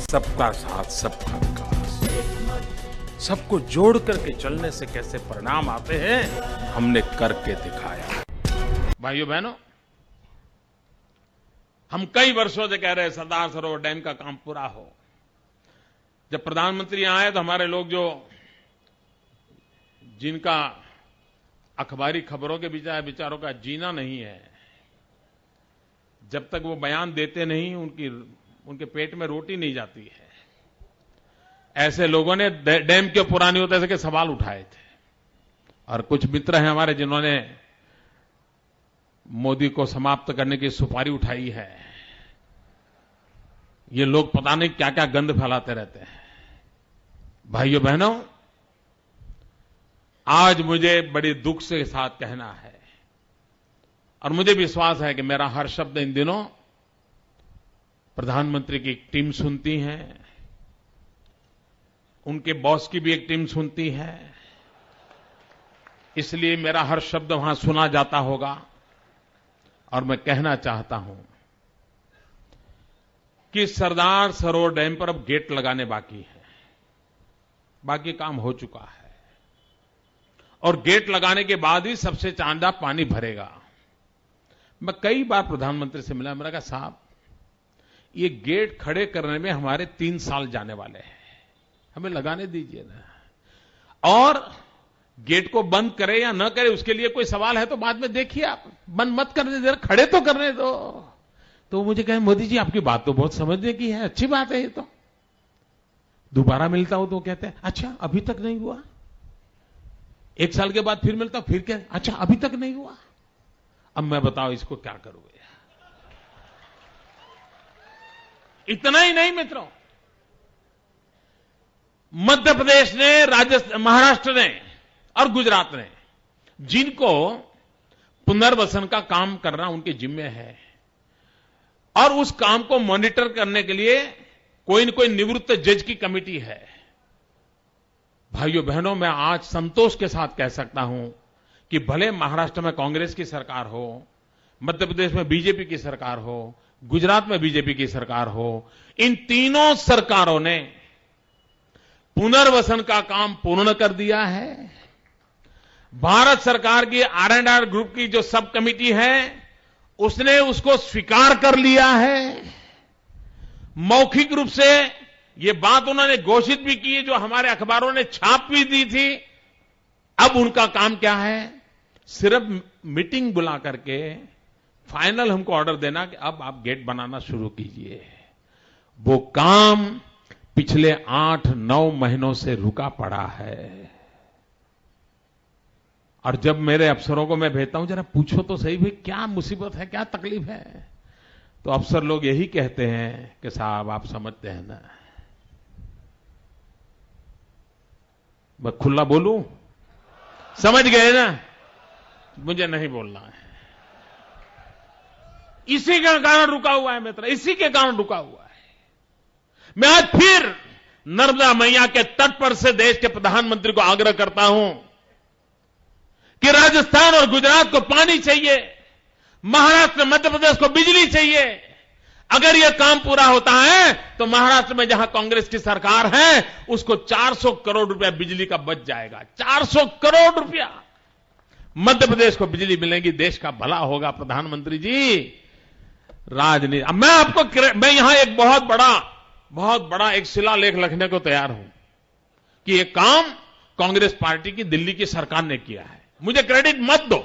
सबका साथ सबका विकास, सबको जोड़ करके चलने से कैसे परिणाम आते हैं, हमने करके दिखाया। भाइयों बहनों, हम कई वर्षों से कह रहे हैं सरदार सरोवर डैम का काम पूरा हो। जब प्रधानमंत्री यहां आए तो हमारे लोग जिनका अखबारी खबरों के विचारों का जीना नहीं है, जब तक वो बयान देते नहीं उनके पेट में रोटी नहीं जाती है, ऐसे लोगों ने डैम क्यों पूरा नहीं होता ऐसे के सवाल उठाए थे। और कुछ मित्र हैं हमारे जिन्होंने मोदी को समाप्त करने की सुपारी उठाई है। ये लोग पता नहीं क्या क्या गंद फैलाते रहते हैं। भाइयों बहनों, आज मुझे बड़े दुख से साथ कहना है और मुझे विश्वास है कि मेरा हर शब्द इन दिनों प्रधानमंत्री की एक टीम सुनती है, उनके बॉस की भी एक टीम सुनती है, इसलिए मेरा हर शब्द वहां सुना जाता होगा। और मैं कहना चाहता हूं कि सरदार सरोवर डैम पर अब गेट लगाने बाकी है, बाकी काम हो चुका है और गेट लगाने के बाद ही सबसे चांदा पानी भरेगा। मैं कई बार प्रधानमंत्री से मिला, मैंने कहा साहब ये गेट खड़े करने में हमारे 3 साल जाने वाले हैं, हमें लगाने दीजिए ना। और गेट को बंद करे या न करे उसके लिए कोई सवाल है तो बाद में देखिए, आप बंद मत करने दे, खड़े तो करने दो। तो मुझे कहे मोदी जी आपकी बात तो बहुत समझने की है, अच्छी बात है ये तो। दोबारा मिलता हूं तो कहते हैं अच्छा अभी तक नहीं हुआ। 1 साल के बाद फिर मिलता हूं, फिर क्या अच्छा अभी तक नहीं हुआ। अब मैं बताओ इसको क्या करोगे। इतना ही नहीं मित्रों, मध्य प्रदेश ने, महाराष्ट्र ने और गुजरात ने जिनको पुनर्वसन का काम करना उनके जिम्मे है और उस काम को मॉनिटर करने के लिए कोई न कोई निवृत्त जज की कमेटी है। भाइयों बहनों, मैं आज संतोष के साथ कह सकता हूं कि भले महाराष्ट्र में कांग्रेस की सरकार हो, मध्य प्रदेश में बीजेपी की सरकार हो, गुजरात में बीजेपी की सरकार हो, इन तीनों सरकारों ने पुनर्वसन का काम पूर्ण कर दिया है। भारत सरकार की R&R ग्रुप की जो सब कमेटी है उसने उसको स्वीकार कर लिया है। मौखिक रूप से ये बात उन्होंने घोषित भी की है, जो हमारे अखबारों ने छाप भी दी थी। अब उनका काम क्या है, सिर्फ मीटिंग बुला करके फाइनल हमको ऑर्डर देना कि अब आप गेट बनाना शुरू कीजिए। वो काम पिछले 8-9 महीनों से रुका पड़ा है। और जब मेरे अफसरों को मैं भेजता हूं जरा पूछो तो सही भाई क्या मुसीबत है, क्या तकलीफ है, तो अफसर लोग यही कहते हैं कि साहब आप समझते हैं ना। मैं खुला बोलूं, समझ गए ना, मुझे नहीं बोलना है। इसी के कारण रुका हुआ है मित्र, इसी के कारण रुका हुआ है। मैं आज फिर नर्मदा मैया के तट पर से देश के प्रधानमंत्री को आग्रह करता हूं कि राजस्थान और गुजरात को पानी चाहिए, महाराष्ट्र मध्य प्रदेश को बिजली चाहिए। अगर यह काम पूरा होता है तो महाराष्ट्र में जहां कांग्रेस की सरकार है उसको 400 करोड़ रुपया बिजली का बच जाएगा। 400 करोड़ रुपया मध्य प्रदेश को बिजली मिलेगी, देश का भला होगा। प्रधानमंत्री जी राजनीति, अब मैं यहां एक बहुत बड़ा एक शिलालेख लिखने को तैयार हूं कि यह काम कांग्रेस पार्टी की दिल्ली की सरकार ने किया है। मुझे क्रेडिट मत दो,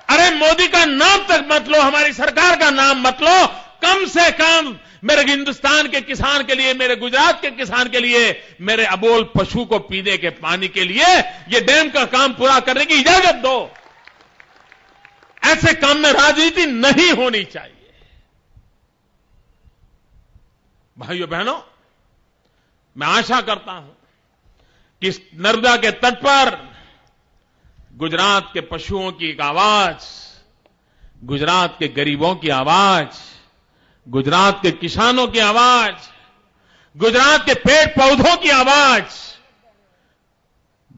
अरे मोदी का नाम तक मत लो, हमारी सरकार का नाम मत लो। कम से कम मेरे हिंदुस्तान के किसान के लिए, मेरे गुजरात के किसान के लिए, मेरे अबोल पशु को पीने के पानी के लिए ये डैम का काम पूरा करने की इजाजत दो। ऐसे काम में राजनीति नहीं होनी चाहिए। भाइयों बहनों, मैं आशा करता हूं कि इस नर्मदा के तट पर गुजरात के पशुओं की एक आवाज, गुजरात के गरीबों की आवाज, गुजरात के किसानों की आवाज, गुजरात के पेड़ पौधों की आवाज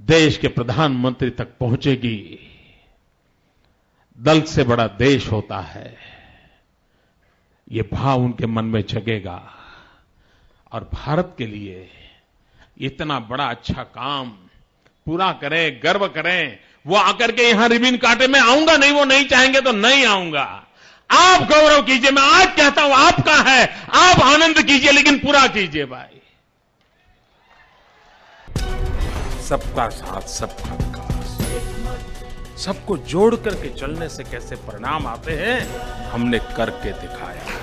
देश के प्रधानमंत्री तक पहुंचेगी। दल से बड़ा देश होता है, ये भाव उनके मन में जगेगा। और भारत के लिए इतना बड़ा अच्छा काम पूरा करें, गर्व करें। वो आकर के यहां रिबन काटे, मैं आऊंगा नहीं, वो नहीं चाहेंगे तो नहीं आऊंगा। आप गौरव कीजिए, मैं आज कहता हूं आपका है, आप आनंद कीजिए, लेकिन पूरा कीजिए भाई। सबका साथ, सबका विकास, सबको जोड़ करके चलने से कैसे परिणाम आते हैं, हमने करके दिखाया।